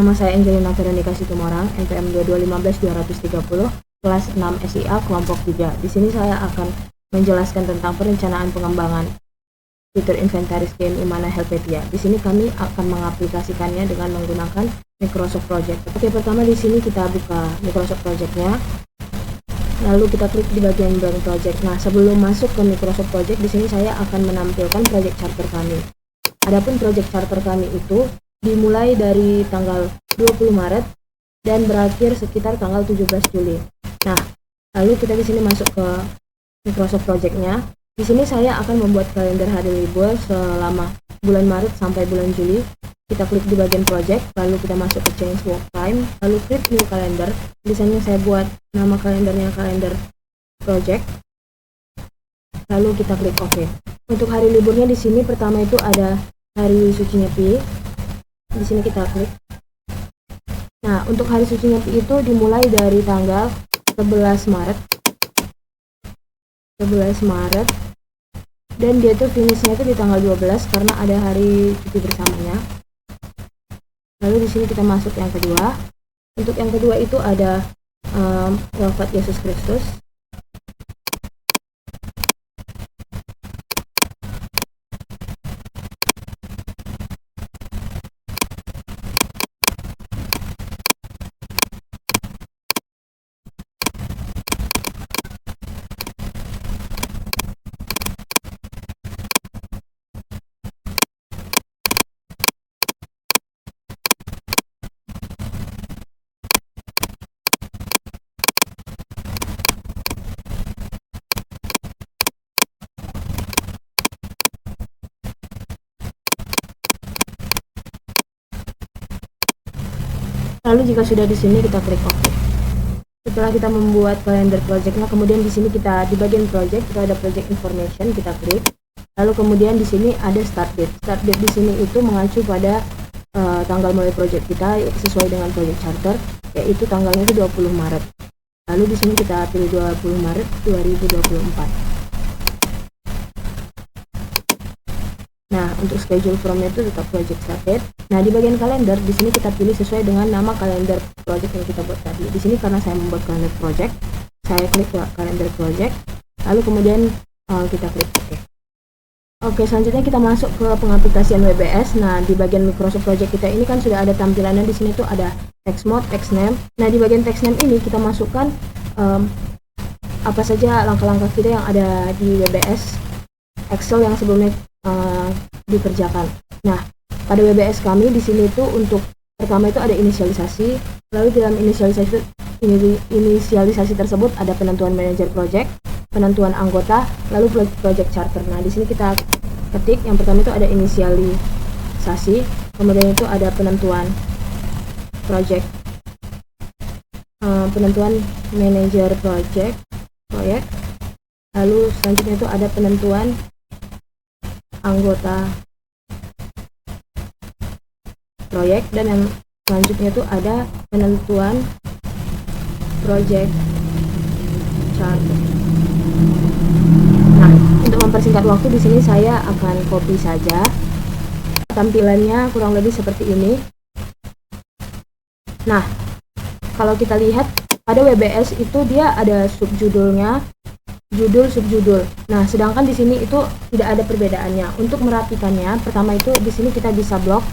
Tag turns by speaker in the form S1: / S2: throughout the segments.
S1: Nama saya Angelina Veronica Situmorang, NPM 2215230, kelas 6 SIA kelompok 3. Di sini saya akan menjelaskan tentang perencanaan pengembangan fitur inventaris GMI Mana Helvetia. Di sini kami akan mengaplikasikannya dengan menggunakan Microsoft Project. Oke, pertama di sini kita buka Microsoft Project-nya. Lalu kita klik di bagian Brand Project. Nah, sebelum masuk ke Microsoft Project, di sini saya akan menampilkan project charter kami. Adapun project charter kami itu dimulai dari tanggal 20 Maret dan berakhir sekitar tanggal 17 Juli. Nah, lalu kita di sini masuk ke Microsoft Project-nya. Di sini saya akan membuat kalender hari libur selama bulan Maret sampai bulan Juli. Kita klik di bagian project, lalu kita masuk ke change work time, lalu klik new calendar. Di sini saya buat nama kalendernya kalender project. Lalu kita klik OK. Untuk hari liburnya di sini pertama itu ada hari suci Nyepi. Di sini kita klik. Nah, untuk hari suci Nyepi itu dimulai dari tanggal 11 Maret dan dia tuh finishnya itu di tanggal 12 karena ada hari cuti bersamanya. Lalu di sini kita masuk yang kedua. Untuk yang kedua itu ada wafat Yesus Kristus. Lalu jika sudah di sini kita klik OK. Setelah kita membuat kalender projectnya, kemudian di sini kita di bagian project kita ada project information, kita klik. Lalu kemudian di sini ada start date. Start date di sini itu mengacu pada tanggal mulai project kita sesuai dengan project charter, yaitu tanggalnya itu 20 Maret. Lalu di sini kita pilih 20 Maret 2024. Nah, untuk schedule from-nya itu tetap project started. Nah, di bagian kalender di sini kita pilih sesuai dengan nama kalender project yang kita buat tadi. Di sini karena saya membuat kalender project, saya klik ke kalender project. Lalu kemudian kita klik OK. Oke, selanjutnya kita masuk ke pengaplikasian WBS. Nah, di bagian Microsoft Project kita ini kan sudah ada tampilannya. Di sini tuh ada text mode, text name. Nah, di bagian text name ini kita masukkan apa saja langkah-langkah kita yang ada di WBS Excel yang sebelumnya dikerjakan. Nah, pada WBS kami di sini tuh untuk pertama itu ada inisialisasi. Lalu dalam inisialisasi tersebut ada penentuan manajer project, penentuan anggota, lalu project charter. Nah, di sini kita ketik yang pertama itu ada inisialisasi, kemudian itu ada penentuan project, penentuan manajer proyek, lalu selanjutnya itu ada penentuan anggota proyek, dan yang selanjutnya itu ada penentuan project charter. Nah, untuk mempersingkat waktu di sini saya akan copy saja. Tampilannya kurang lebih seperti ini. Nah, kalau kita lihat pada WBS itu dia ada subjudulnya, judul, subjudul. Nah, sedangkan di sini itu tidak ada perbedaannya. Untuk merapikannya, pertama itu di sini kita bisa blok.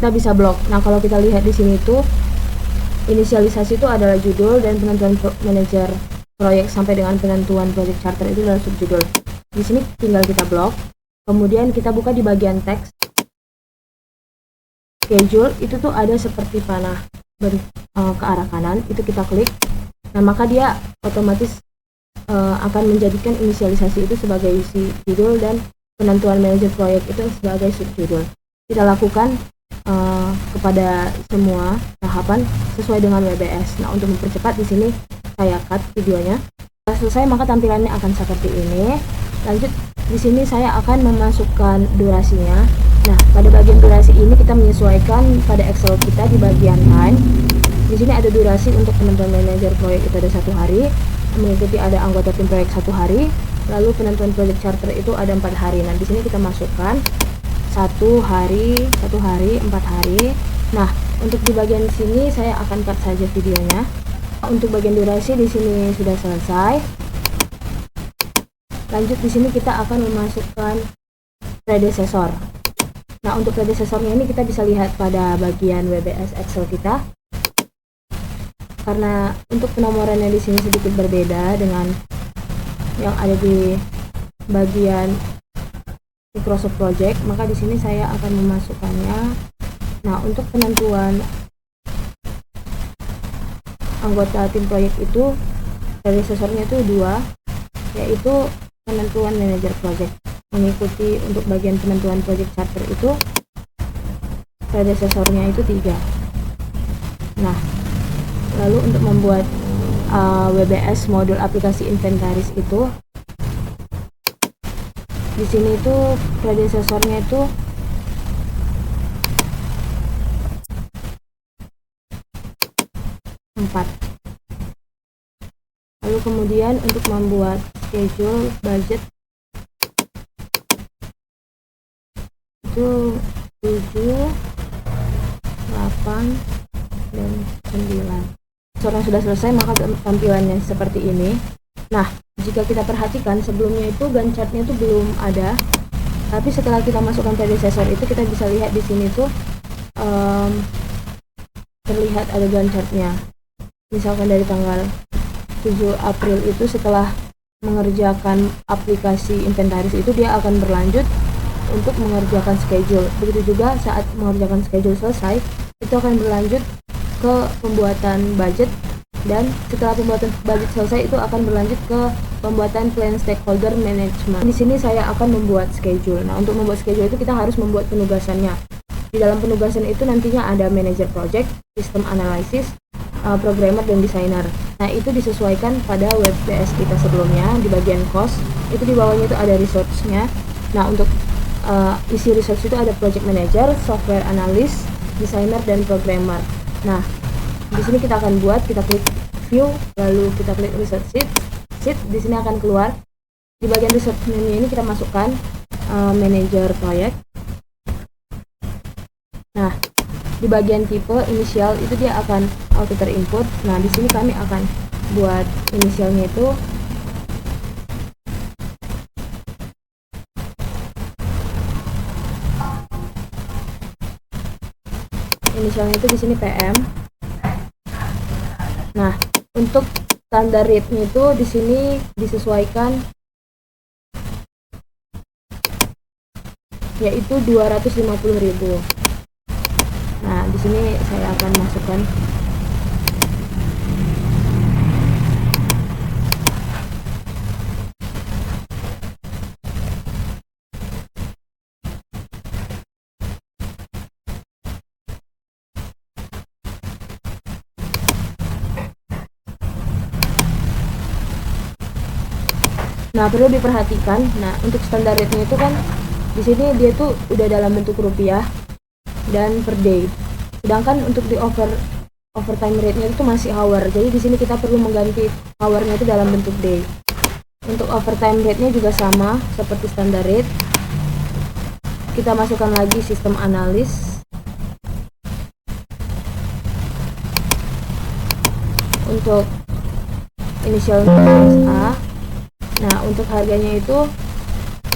S1: Nah, kalau kita lihat di sini itu inisialisasi itu adalah judul dan penentuan manajer proyek sampai dengan penentuan project charter itu adalah subjudul. Di sini tinggal kita blok. Kemudian kita buka di bagian teks. Schedule itu tuh ada seperti panah ke arah kanan, itu kita klik. Nah, maka dia otomatis akan menjadikan inisialisasi itu sebagai judul dan penentuan manajer proyek itu sebagai subjudul. Kita lakukan kepada semua tahapan sesuai dengan WBS. Nah, untuk mempercepat di sini saya cut videonya. Setelah selesai maka tampilannya akan seperti ini. Lanjut di sini saya akan memasukkan durasinya. Nah, pada bagian durasi ini kita menyesuaikan pada Excel kita di bagian time. Di sini ada durasi untuk penentuan manajer proyek itu ada 1 hari, mengikuti ada anggota tim proyek 1 hari, Lalu penentuan project charter itu ada 4 hari. Nah, di sini kita masukkan 1 hari, 4 hari. Nah, untuk di bagian sini saya akan cut saja videonya. Untuk bagian durasi di sini sudah selesai. Lanjut di sini kita akan memasukkan predecessor. Nah, untuk predecessornya ini kita bisa lihat pada bagian WBS Excel kita. Karena untuk penomorannya di sini sedikit berbeda dengan yang ada di bagian Microsoft Project, maka di sini saya akan memasukkannya. Nah, untuk penentuan anggota tim proyek itu predecessornya itu 2, yaitu penentuan manager project. Mengikuti untuk bagian penentuan project charter itu predecessornya itu 3. Nah, lalu untuk membuat WBS modul aplikasi inventaris itu di sini itu predecessornya itu 4. Lalu kemudian untuk membuat schedule budget itu 7, 8, dan 9. Setelah sudah selesai, maka tampilannya seperti ini. Nah, jika kita perhatikan sebelumnya itu Gantt chart-nya itu belum ada, tapi setelah kita masukkan predecessor itu kita bisa lihat di sini tuh terlihat ada Gantt chart-nya. Misalkan dari tanggal 7 April itu setelah mengerjakan aplikasi inventaris itu dia akan berlanjut untuk mengerjakan schedule. Begitu juga saat mengerjakan schedule selesai, itu akan berlanjut ke pembuatan budget, dan setelah pembuatan budget selesai itu akan berlanjut ke pembuatan plan stakeholder management. Di sini saya akan membuat schedule. Nah, untuk membuat schedule itu kita harus membuat penugasannya. Di dalam penugasan itu nantinya ada manager project, system analysis, programmer, dan designer. Nah, itu disesuaikan pada WBS kita sebelumnya. Di bagian cost itu di bawahnya itu ada resource-nya. Nah, untuk isi resource itu ada project manager, software analyst, designer, dan programmer. Nah, di sini kita akan buat, kita klik view, lalu kita klik resource sheet. Di sini akan keluar. Di bagian resource menu ini kita masukkan manager proyek. Nah, di bagian tipe inisial itu dia akan auto terinput. Nah, di sini kami akan buat inisialnya itu di sini PM. Nah, untuk standar rate-nya itu di sini disesuaikan yaitu 250.000. Nah, di sini saya akan masukkan Nah, perlu diperhatikan. Nah, untuk standar rate-nya itu kan di sini dia tuh udah dalam bentuk rupiah dan per day. Sedangkan untuk di overtime rate-nya itu masih hour. Jadi di sini kita perlu mengganti hour-nya itu dalam bentuk day. Untuk overtime rate-nya juga sama seperti standar rate. Kita masukkan lagi sistem analis. Untuk inisialnya A. Nah, untuk harganya itu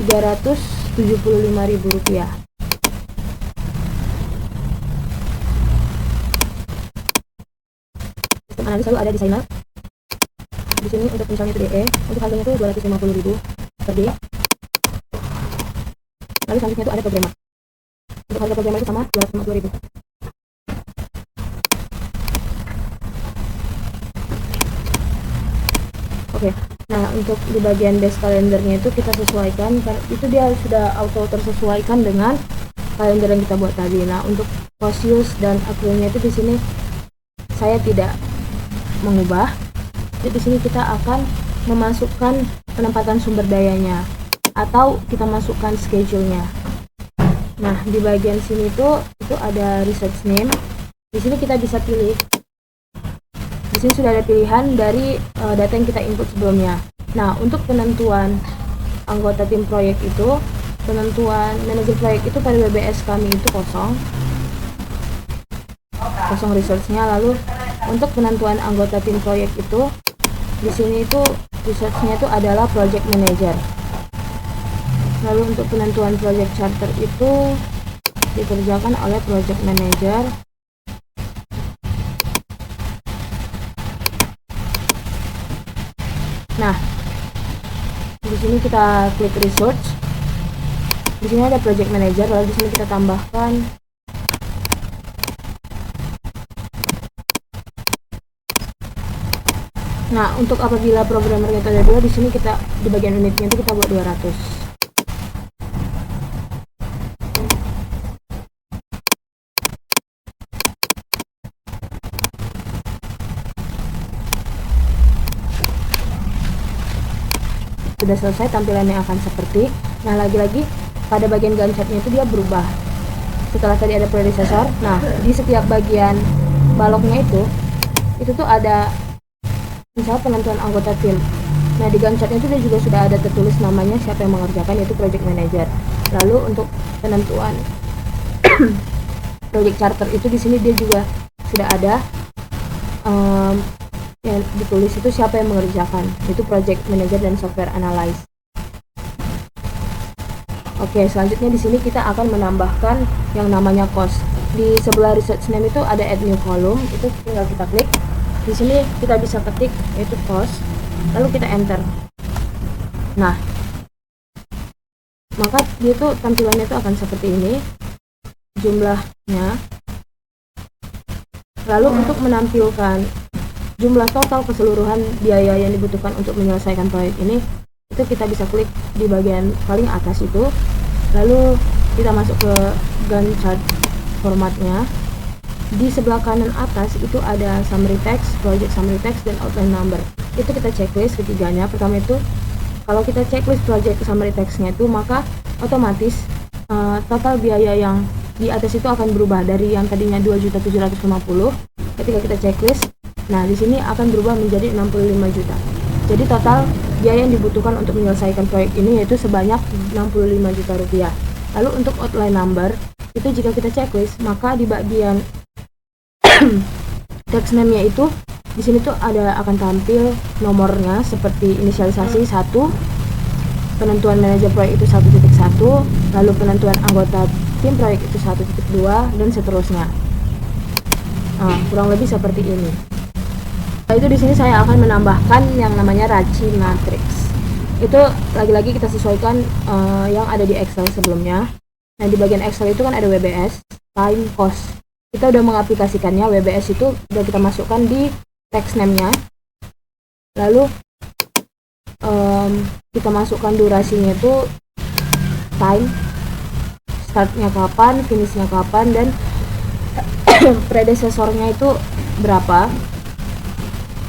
S1: Rp375.000. Sistem analis lalu ada desainer. Di sini untuk misalnya itu DE, untuk harganya itu Rp250.000 per day. Lalu selanjutnya itu ada programmer. Untuk harga programmer itu sama Rp250.000. Oke. Nah, untuk di bagian base kalendernya itu kita sesuaikan, itu dia sudah auto tersesuaikan dengan kalender yang kita buat tadi. Nah, untuk cost use dan accrual-nya itu di sini saya tidak mengubah. Jadi di sini kita akan memasukkan penempatan sumber dayanya atau kita masukkan schedule-nya. Nah, di bagian sini itu ada research name. Di sini kita bisa pilih. Di sini sudah ada pilihan dari data yang kita input sebelumnya. Nah, untuk penentuan anggota tim proyek itu, penentuan manajer proyek itu pada WBS kami itu kosong resource-nya. Lalu untuk penentuan anggota tim proyek itu di sini itu resource-nya itu adalah project manager. Lalu untuk penentuan project charter itu dikerjakan oleh project manager. Nah, di sini kita klik research. Di sini ada project manager, lalu di sini kita tambahkan Nah, untuk apabila programmer kita ada 2, di sini kita di bagian unitnya itu kita buat 200. Sudah selesai, tampilannya akan seperti. Nah, lagi-lagi pada bagian Gantt chart-nya itu dia berubah. Setelah tadi ada predecessor, nah di setiap bagian baloknya itu tuh ada misal penentuan anggota tim. Nah, di Gantt chart-nya itu dia juga sudah ada tertulis namanya siapa yang mengerjakan, yaitu project manager. Lalu untuk penentuan project charter itu di sini dia juga sudah ada yang ditulis itu siapa yang mengerjakan, itu project manager dan software analyst. Oke, selanjutnya di sini kita akan menambahkan yang namanya cost. Di sebelah research name itu ada add new column, itu tinggal kita klik. Di sini kita bisa ketik yaitu cost, lalu kita enter. Nah, maka dia tuh tampilannya itu akan seperti ini, jumlahnya. Lalu untuk menampilkan jumlah total keseluruhan biaya yang dibutuhkan untuk menyelesaikan proyek ini, itu kita bisa klik di bagian paling atas itu, lalu kita masuk ke Gantt chart formatnya. Di sebelah kanan atas itu ada summary text, project summary text, dan outline number. Itu kita checklist ketiganya. Pertama itu kalau kita checklist project summary textnya itu, maka otomatis total biaya yang di atas itu akan berubah dari yang tadinya 2.750.000 ketika kita checklist. Nah, di sini akan berubah menjadi 65 juta. Jadi total biaya yang dibutuhkan untuk menyelesaikan proyek ini yaitu sebanyak 65 juta rupiah. Lalu untuk outline number itu jika kita checklist, maka di bagian text name-nya itu di sini tuh akan tampil nomornya seperti inisialisasi 1, penentuan manajer proyek itu 1.1, lalu penentuan anggota tim proyek itu 1.2, dan seterusnya. Nah, kurang lebih seperti ini. Nah, itu di sini saya akan menambahkan yang namanya Raci Matrix. Itu lagi-lagi kita sesuaikan yang ada di Excel sebelumnya. Nah, di bagian Excel itu kan ada WBS, time, cost. Kita udah mengaplikasikannya, WBS itu udah kita masukkan di text name-nya. Lalu kita masukkan durasinya itu time, startnya kapan, finishnya kapan, dan predecessornya itu berapa.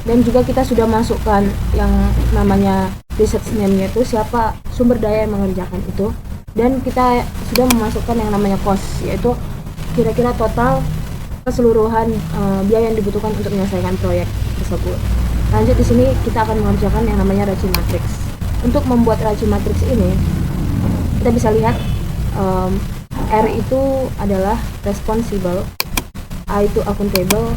S1: Dan juga kita sudah masukkan yang namanya research name-nya itu siapa sumber daya yang mengerjakan itu, dan kita sudah memasukkan yang namanya cost, yaitu kira-kira total keseluruhan biaya yang dibutuhkan untuk menyelesaikan proyek tersebut. Lanjut, di sini kita akan mengerjakan yang namanya Raci Matrix. Untuk membuat Raci Matrix ini, kita bisa lihat R itu adalah responsible, A itu accountable,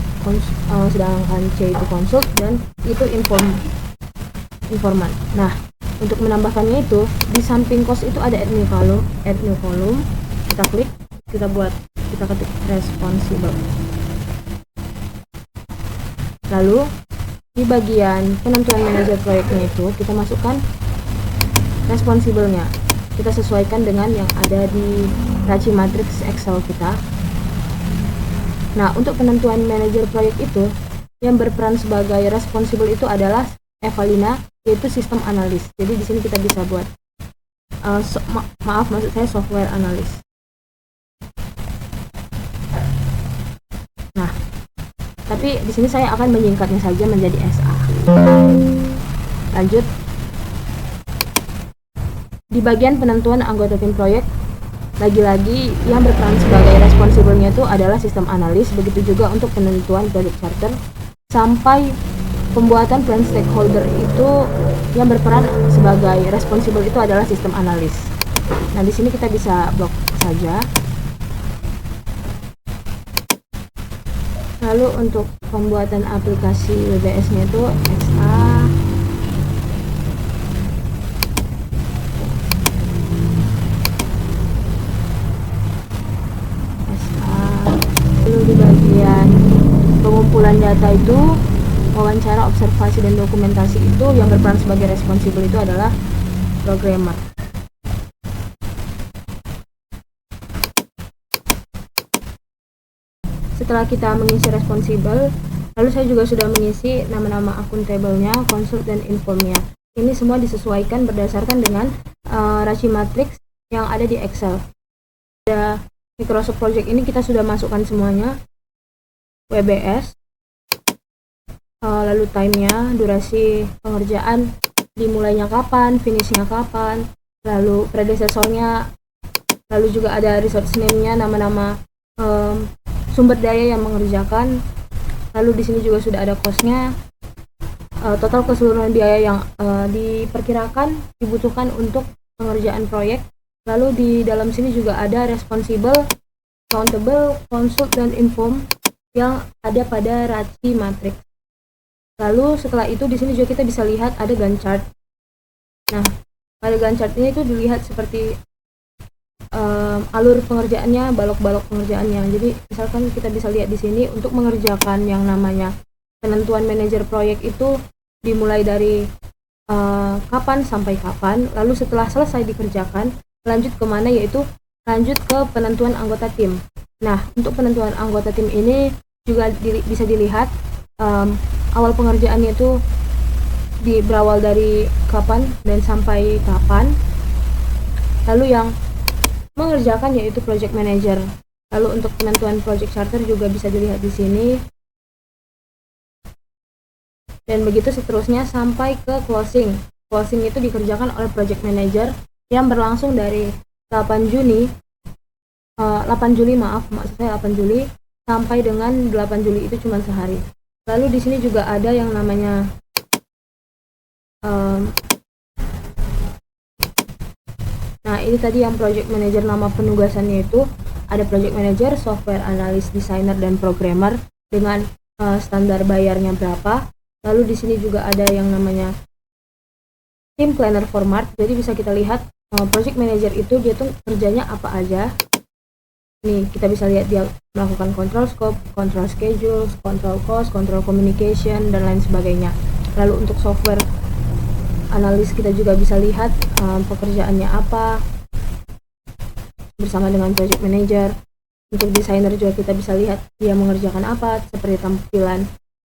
S1: sedangkan C itu consult, dan itu informan. Nah, untuk menambahkannya itu di samping cost itu ada add new column. Kita klik, kita ketik responsible. Lalu di bagian penentuan manajer proyeknya itu kita masukkan responsible-nya. Kita sesuaikan dengan yang ada di Raci Matrix Excel kita. Nah, untuk penentuan manajer proyek itu yang berperan sebagai responsible itu adalah Evalina, yaitu sistem analis. Jadi di sini kita bisa buat maksud saya software analis. Nah, tapi di sini saya akan menyingkatnya saja menjadi SA. Lanjut, di bagian penentuan anggota tim proyek, lagi-lagi yang berperan sebagai responsible-nya itu adalah sistem analis. Begitu juga untuk penentuan project charter sampai pembuatan plan stakeholder itu yang berperan sebagai responsible itu adalah sistem analis. Nah, di sini kita bisa blok saja. Lalu untuk pembuatan aplikasi WBS-nya itu SA lalu di bagian pengumpulan data itu wawancara, observasi, dan dokumentasi itu yang berperan sebagai responsible itu adalah programmer. Setelah kita mengisi responsible, lalu saya juga sudah mengisi nama-nama akuntabelnya, consult, dan informnya. Ini semua disesuaikan berdasarkan dengan Raci matrix yang ada di Excel. Pada Microsoft Project ini kita sudah masukkan semuanya, WBS, lalu time-nya, durasi pengerjaan, dimulainya kapan, finishnya kapan, lalu predecessor-nya, lalu juga ada resource name-nya, nama-nama sumber daya yang mengerjakan, lalu di sini juga sudah ada cost-nya, total keseluruhan biaya yang diperkirakan dibutuhkan untuk pengerjaan proyek. Lalu di dalam sini juga ada responsible, accountable, consult, dan inform yang ada pada Raci matrix. Lalu setelah itu di sini juga kita bisa lihat ada Gantt chart. Nah, pada Gantt chart ini itu dilihat seperti alur pengerjaannya, balok-balok pengerjaannya. Jadi misalkan kita bisa lihat di sini untuk mengerjakan yang namanya penentuan manajer proyek itu dimulai dari kapan sampai kapan. Lalu setelah selesai dikerjakan, lanjut kemana, yaitu lanjut ke penentuan anggota tim. Nah, untuk penentuan anggota tim ini juga bisa dilihat awal pengerjaannya itu berawal dari kapan dan sampai kapan. Lalu yang mengerjakan yaitu project manager. Lalu untuk penentuan project charter juga bisa dilihat di sini. Dan begitu seterusnya sampai ke closing. Closing itu dikerjakan oleh project manager yang berlangsung dari 8 Juli sampai dengan 8 Juli itu cuma sehari. Lalu di sini juga ada yang namanya nah ini tadi yang project manager, nama penugasannya itu ada project manager, software analyst, designer, dan programmer dengan standar bayarnya berapa. Lalu di sini juga ada yang namanya team planner format. Jadi bisa kita lihat project manager itu dia tuh kerjanya apa aja. Nih kita bisa lihat dia melakukan control scope, control schedule, control cost, control communication, dan lain sebagainya. Lalu untuk software analis kita juga bisa lihat pekerjaannya apa bersama dengan project manager. Untuk desainer juga kita bisa lihat dia mengerjakan apa, seperti tampilan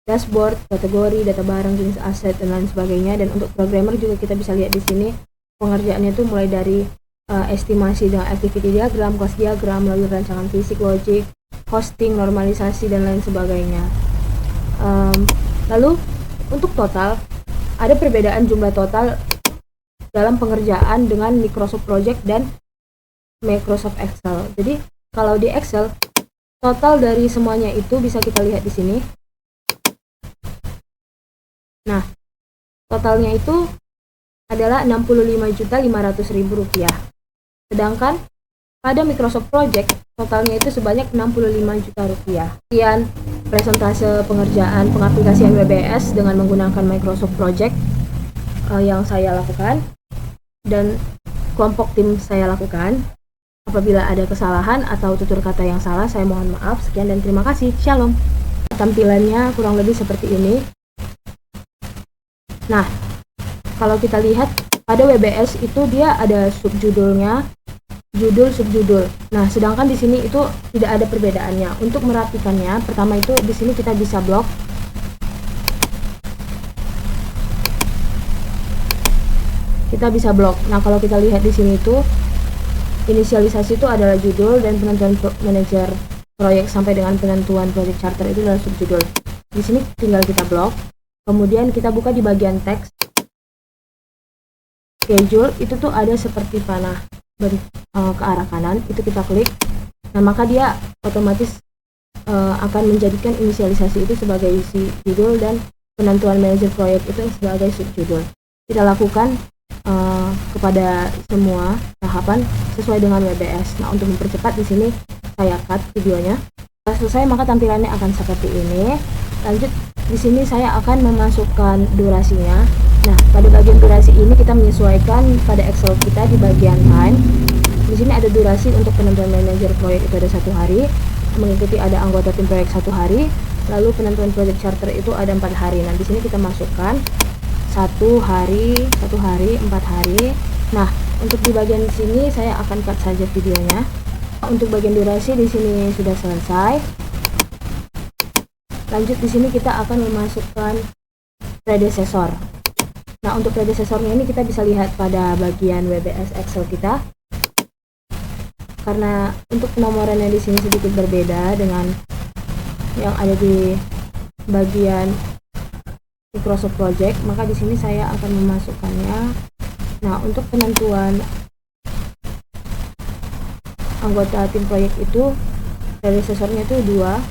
S1: dashboard, kategori, data barang, jenis aset, dan lain sebagainya. Dan untuk programmer juga kita bisa lihat di sini pengerjaannya itu mulai dari estimasi dengan activity diagram, cost diagram, lalu rancangan fisik, logik, hosting, normalisasi, dan lain sebagainya. Lalu untuk total, ada perbedaan jumlah total dalam pengerjaan dengan Microsoft Project dan Microsoft Excel. Jadi kalau di Excel, total dari semuanya itu bisa kita lihat di sini. Nah, totalnya itu adalah Rp65.500.000. Sedangkan pada Microsoft Project, totalnya itu sebanyak Rp65 juta. Sekian presentase pengerjaan pengaplikasian WBS dengan menggunakan Microsoft Project yang saya lakukan dan kelompok tim saya lakukan. Apabila ada kesalahan atau tutur kata yang salah, saya mohon maaf. Sekian dan terima kasih. Shalom. Tampilannya kurang lebih seperti ini. Nah, kalau kita lihat pada WBS itu dia ada subjudulnya, judul, subjudul. Nah, sedangkan di sini itu tidak ada perbedaannya. Untuk merapikannya, pertama itu di sini kita bisa blok. Kita bisa blok. Nah, kalau kita lihat di sini itu inisialisasi itu adalah judul dan penentuan manajer proyek sampai dengan penentuan project charter itu adalah subjudul. Di sini tinggal kita blok. Kemudian kita buka di bagian teks. Schedule itu tuh ada seperti panah ke arah kanan, itu kita klik. Nah, maka dia otomatis akan menjadikan inisialisasi itu sebagai isi judul dan penentuan manajer proyek itu sebagai subjudul. Kita lakukan kepada semua tahapan sesuai dengan WBS. Nah, untuk mempercepat di sini saya cut videonya. Setelah selesai maka tampilannya akan seperti ini. Lanjut, di sini saya akan memasukkan durasinya. Nah, pada bagian durasi ini kita menyesuaikan pada Excel kita di bagian time. Di sini ada durasi untuk penentuan manajer proyek itu ada 1 hari, mengikuti ada anggota tim proyek 1 hari, lalu penentuan project charter itu ada 4 hari. Nah, di sini kita masukkan 1 hari, 4 hari. Nah, untuk di bagian sini saya akan cut saja videonya. Untuk bagian durasi di sini sudah selesai. Lanjut, di sini kita akan memasukkan predecessor. Nah, untuk predecessornya ini kita bisa lihat pada bagian WBS Excel kita. Karena untuk penomorannya di sini sedikit berbeda dengan yang ada di bagian Microsoft Project, maka di sini saya akan memasukkannya. Nah, untuk penentuan anggota tim proyek itu predecessornya itu 2,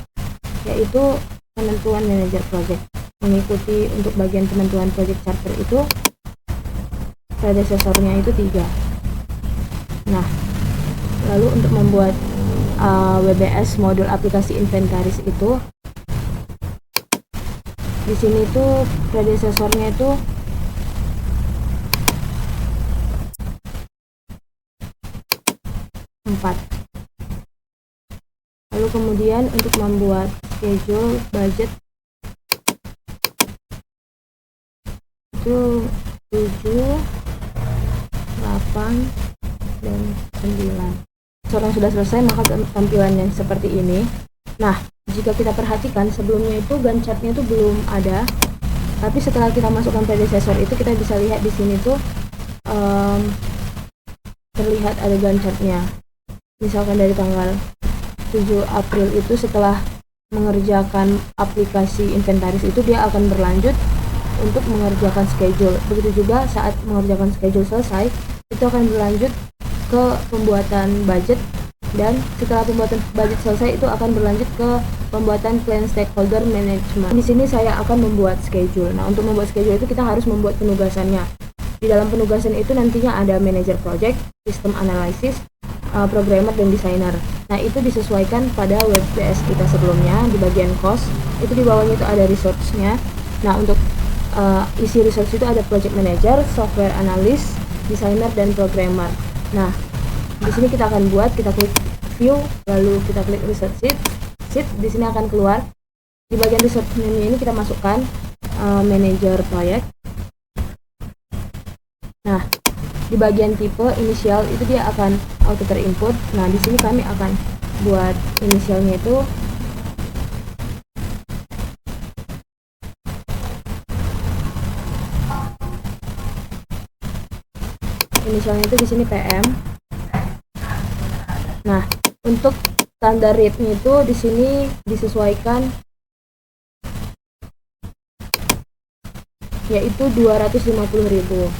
S1: yaitu penentuan manajer project. Mengikuti untuk bagian penentuan project charter itu predecessornya itu 3. Nah, lalu untuk membuat WBS modul aplikasi inventaris itu di sini tuh predecessornya itu empat. Lalu kemudian untuk membuat schedule budget itu 7, 8, dan 9. Seorang sudah selesai maka tampilannya seperti ini. Nah, jika kita perhatikan sebelumnya itu Gantt chart-nya itu belum ada, tapi setelah kita masukkan predecessor itu kita bisa lihat di sini tuh terlihat ada Gantt chart-nya. Misalkan dari tanggal 7 April itu setelah mengerjakan aplikasi inventaris itu dia akan berlanjut untuk mengerjakan schedule. Begitu juga saat mengerjakan schedule selesai itu akan berlanjut ke pembuatan budget, dan setelah pembuatan budget selesai itu akan berlanjut ke pembuatan plan stakeholder management. Di sini saya akan membuat schedule. Nah, untuk membuat schedule itu kita harus membuat penugasannya. Di dalam penugasan itu nantinya ada manager project, sistem analysis, programmer, dan designer. Nah, itu disesuaikan pada WBS kita sebelumnya. Di bagian cost itu di bawahnya itu ada resource-nya. Nah, untuk isi resource itu ada project manager, software analyst, designer, dan programmer. Nah, di sini kita akan buat, kita klik view, lalu kita klik research sheet. Di sini akan keluar. Di bagian research menu ini kita masukkan manager proyek. Nah, di bagian tipe inisial itu dia akan auto terinput. Nah, di sini kami akan buat inisialnya itu di sini PM. Nah, untuk standar rate-nya itu di sini disesuaikan yaitu 250.000.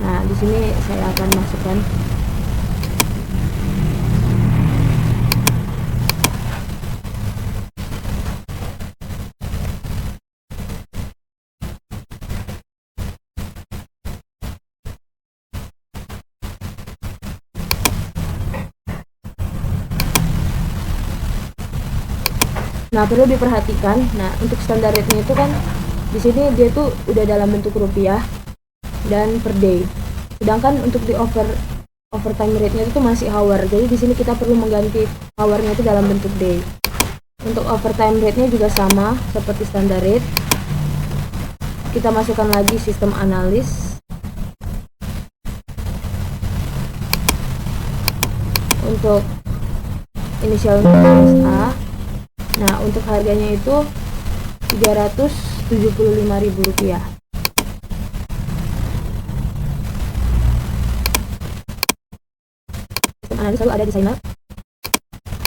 S1: Nah, di sini saya akan masukkan Nah, perlu diperhatikan. Nah, untuk standar rate-nya itu kan di sini dia tuh udah dalam bentuk rupiah dan per day. Sedangkan untuk di overtime rate-nya itu masih hour. Jadi di sini kita perlu mengganti hour-nya itu dalam bentuk day. Untuk overtime rate-nya juga sama seperti standar rate. Kita masukkan lagi sistem analis. Untuk inisialnya A. Nah, untuk harganya itu Rp375.000. Sistem analis lalu ada desainer.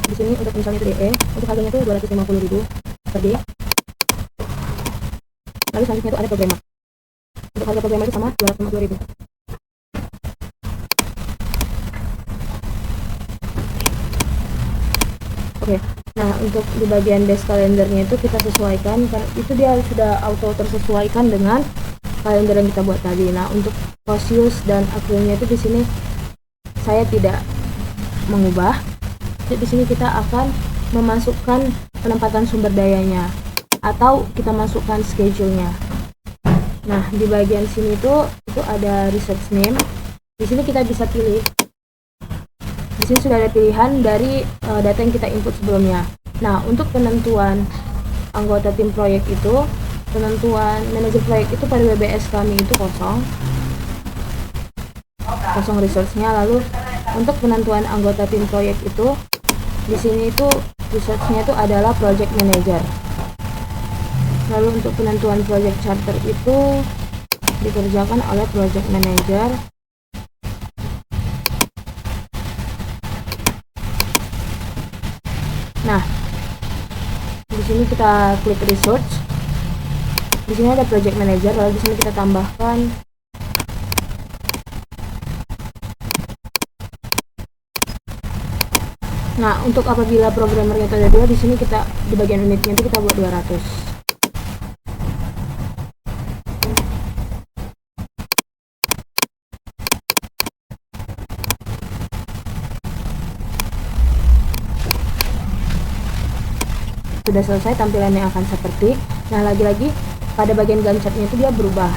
S1: Di sini untuk misalnya itu DE, untuk harganya itu Rp250.000 per day. Lalu selanjutnya itu ada programmer. Untuk harga programmer itu sama Rp250.000. Oke. Nah, untuk di bagian dash kalendernya itu kita sesuaikan, karena itu dia sudah auto tersesuaikan dengan kalender yang kita buat tadi. Nah, untuk cost use dan accrual-nya itu di sini saya tidak mengubah. Jadi di sini kita akan memasukkan penempatan sumber dayanya atau kita masukkan schedule-nya. Nah, di bagian sini itu ada research name. Di sini kita bisa pilih. Di sini sudah ada pilihan dari data yang kita input sebelumnya. Nah, untuk penentuan anggota tim proyek itu, penentuan manajer proyek itu pada WBS kami itu kosong resource-nya. Lalu untuk penentuan anggota tim proyek itu, di sini itu resource-nya itu adalah project manager. Lalu untuk penentuan project charter itu dikerjakan oleh project manager. Nah, di sini kita klik research. Di sini ada project manager, lalu di sini kita tambahkan Nah, untuk apabila programmernya itu ada 2, di sini kita di bagian unitnya itu kita buat 200. Sudah selesai, tampilannya akan seperti. Nah, lagi-lagi pada bagian Gantt chart-nya itu dia berubah.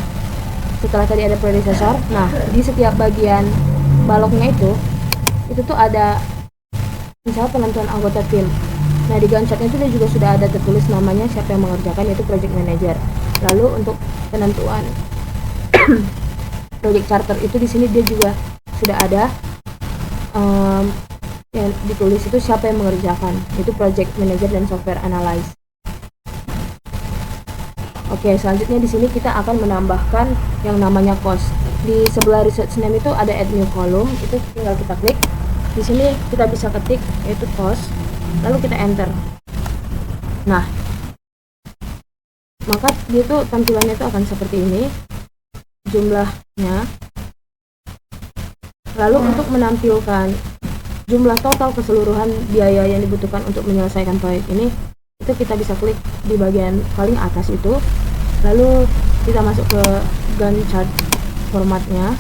S1: Setelah tadi ada predecessor, nah di setiap bagian baloknya itu tuh ada misalnya penentuan anggota tim. Nah, di Gantt chart-nya itu dia juga sudah ada tertulis namanya siapa yang mengerjakan, yaitu project manager. Lalu untuk penentuan project charter itu di sini dia juga sudah ada yang ditulis itu siapa yang mengerjakan, itu project manager dan software analyst. Oke, selanjutnya di sini kita akan menambahkan yang namanya cost. Di sebelah research name itu ada add new column, itu tinggal kita klik. Di sini kita bisa ketik yaitu cost, lalu kita enter. Nah, maka dia tuh tampilannya itu akan seperti ini, jumlahnya. Lalu untuk menampilkan jumlah total keseluruhan biaya yang dibutuhkan untuk menyelesaikan proyek ini, itu kita bisa klik di bagian paling atas itu, lalu kita masuk ke Gantt chart formatnya.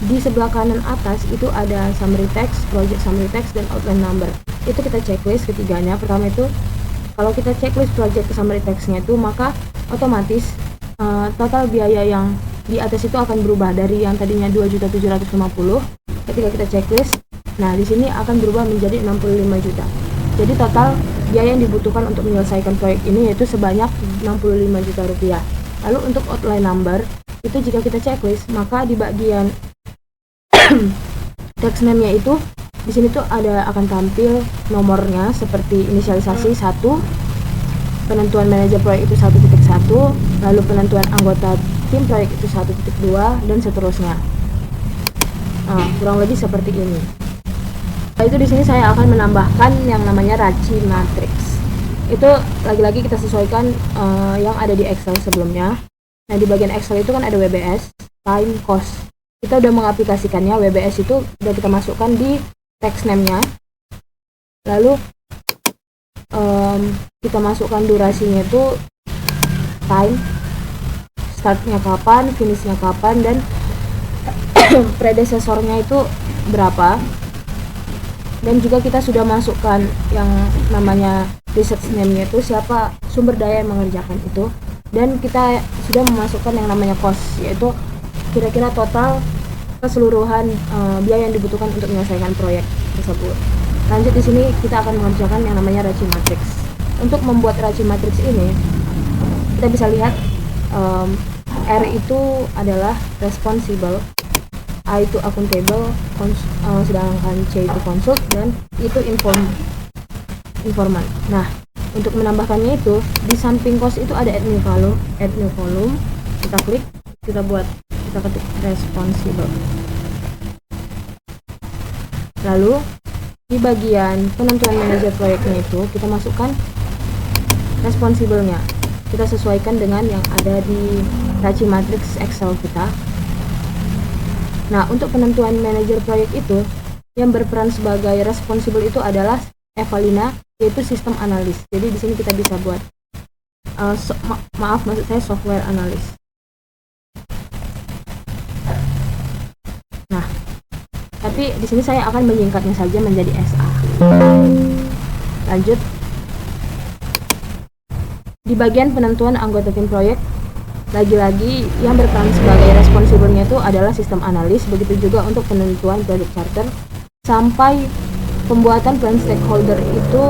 S1: Di sebelah kanan atas itu ada summary text, project summary text, dan outline number. Itu kita checklist ketiganya. Pertama itu kalau kita checklist project summary textnya itu, maka otomatis total biaya yang di atas itu akan berubah dari yang tadinya 2.750.000 ketika kita checklist. Nah, di sini akan berubah menjadi 65 juta. Jadi total biaya yang dibutuhkan untuk menyelesaikan proyek ini yaitu sebanyak 65 juta rupiah. Lalu untuk outline number itu jika kita checklist, maka di bagian text name-nya itu di sini tuh akan tampil nomornya seperti inisialisasi 1, penentuan manajer proyek itu 1.1, lalu penentuan anggota tim proyek itu 1.2, dan seterusnya. Nah, kurang lebih seperti ini. Nah, itu di sini saya akan menambahkan yang namanya RACI matrix. Itu lagi-lagi kita sesuaikan yang ada di Excel sebelumnya. Nah, di bagian Excel itu kan ada WBS, time, cost. Kita udah mengaplikasikannya, WBS itu udah kita masukkan di text name-nya. Lalu kita masukkan durasinya itu time, startnya kapan, finishnya kapan, dan predecessornya itu berapa. Dan juga kita sudah masukkan yang namanya research name-nya itu siapa sumber daya yang mengerjakan itu, dan kita sudah memasukkan yang namanya cost, yaitu kira-kira total keseluruhan biaya yang dibutuhkan untuk menyelesaikan proyek tersebut. Lanjut di sini kita akan mengerjakan yang namanya RACI matrix. Untuk membuat RACI matrix ini kita bisa lihat R itu adalah responsible, A itu accountable, sedangkan C itu consult, dan itu informant. Nah, untuk menambahkannya itu di samping cost itu ada add new column. Kita klik, kita ketik responsible. Lalu di bagian penentuan manajer proyeknya itu kita masukkan responsible-nya. Kita sesuaikan dengan yang ada di RACI matrix Excel kita. Nah, untuk penentuan manajer proyek itu yang berperan sebagai responsible itu adalah Evalina, yaitu sistem analis. Jadi di sini kita bisa buat maksud saya software analis. Nah, tapi di sini saya akan menyingkatnya saja menjadi SA. Lanjut. Di bagian penentuan anggota tim proyek, lagi-lagi yang berperan sebagai responsibelnya itu adalah sistem analis, begitu juga untuk penentuan project charter sampai pembuatan plan stakeholder itu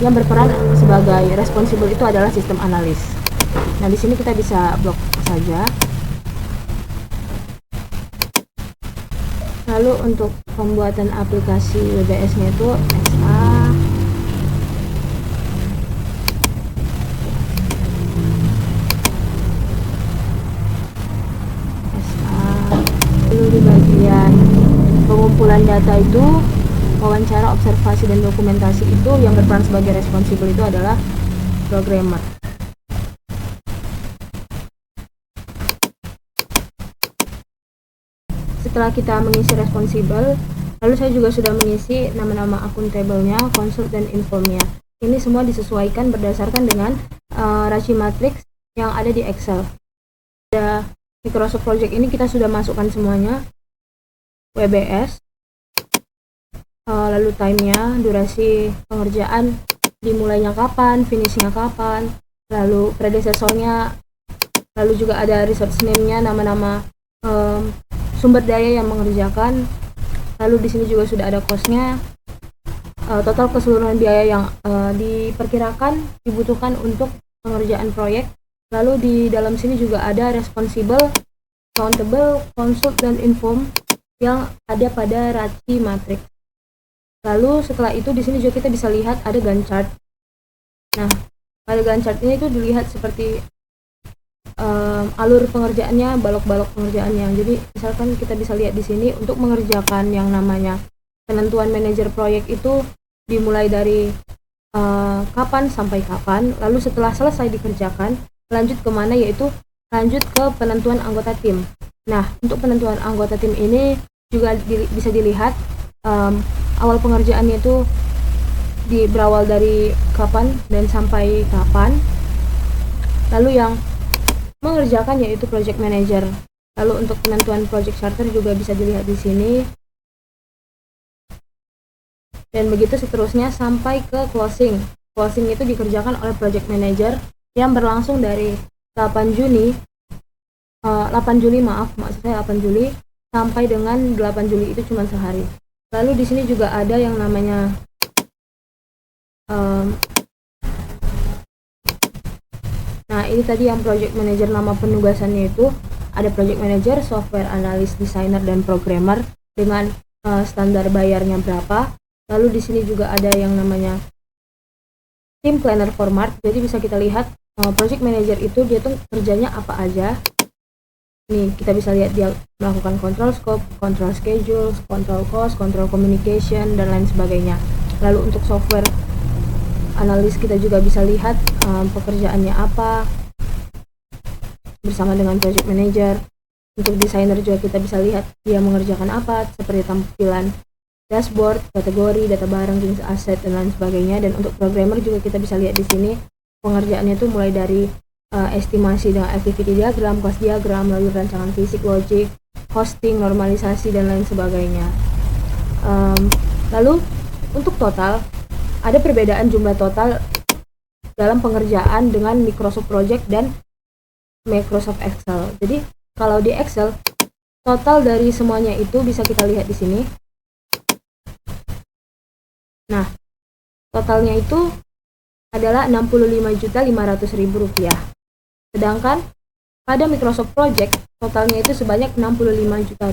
S1: yang berperan sebagai responsibel itu adalah sistem analis. Nah, di sini kita bisa blok saja. Lalu untuk pembuatan aplikasi WBS-nya itu SA. Lalu di bagian pengumpulan data itu, wawancara, observasi, dan dokumentasi itu yang berperan sebagai responsibel itu adalah programmer. Setelah kita mengisi responsibel, lalu saya juga sudah mengisi nama-nama akuntabelnya, konsult, dan informnya. Ini semua disesuaikan berdasarkan dengan Raci Matrix yang ada di Excel. Pada Microsoft Project ini kita sudah masukkan semuanya, WBS, lalu time-nya, durasi pengerjaan, dimulainya kapan, finishnya kapan, lalu predecessor-nya, lalu juga ada resource name-nya, nama-nama sumber daya yang mengerjakan. Lalu di sini juga sudah ada cost-nya, total keseluruhan biaya yang diperkirakan dibutuhkan untuk pengerjaan proyek. Lalu di dalam sini juga ada responsible, accountable, consult, dan inform yang ada pada Raci Matrix. Lalu setelah itu di sini juga kita bisa lihat ada Gantt chart. Nah, pada Gantt chart ini itu dilihat seperti alur pengerjaannya, balok-balok pengerjaannya. Jadi misalkan kita bisa lihat di sini untuk mengerjakan yang namanya penentuan manajer proyek itu dimulai dari kapan sampai kapan. Lalu setelah selesai dikerjakan, lanjut kemana, yaitu lanjut ke penentuan anggota tim. Nah, untuk penentuan anggota tim ini juga bisa dilihat awal pengerjaannya itu berawal dari kapan dan sampai kapan. Lalu yang mengerjakan yaitu project manager. Lalu untuk penentuan project charter juga bisa dilihat di sini. Dan begitu seterusnya sampai ke closing. Closing itu dikerjakan oleh project manager yang berlangsung dari 8 Juli sampai dengan 8 Juli itu cuma sehari. Lalu di sini juga ada yang namanya nah, ini tadi yang project manager, nama penugasannya itu ada project manager, software analyst, designer, dan programmer dengan standar bayarnya berapa. Lalu di sini juga ada yang namanya team planner format. Jadi bisa kita lihat project manager itu dia tuh kerjanya apa aja. Nih, kita bisa lihat dia melakukan control scope, control schedule, control cost, control communication, dan lain sebagainya. Lalu untuk software analis kita juga bisa lihat pekerjaannya apa bersama dengan project manager. Untuk desainer juga kita bisa lihat dia mengerjakan apa, seperti tampilan dashboard, kategori, data barang, jenis aset, dan lain sebagainya. Dan untuk programmer juga kita bisa lihat di sini pengerjaannya itu mulai dari estimasi dengan activity diagram, cost diagram, lalu rancangan fisik, logik, hosting, normalisasi, dan lain sebagainya. Lalu untuk total, ada perbedaan jumlah total dalam pengerjaan dengan Microsoft Project dan Microsoft Excel. Jadi kalau di Excel, total dari semuanya itu bisa kita lihat di sini. Nah, totalnya itu adalah Rp65.500.000. Sedangkan pada Microsoft Project, totalnya itu sebanyak Rp65 juta.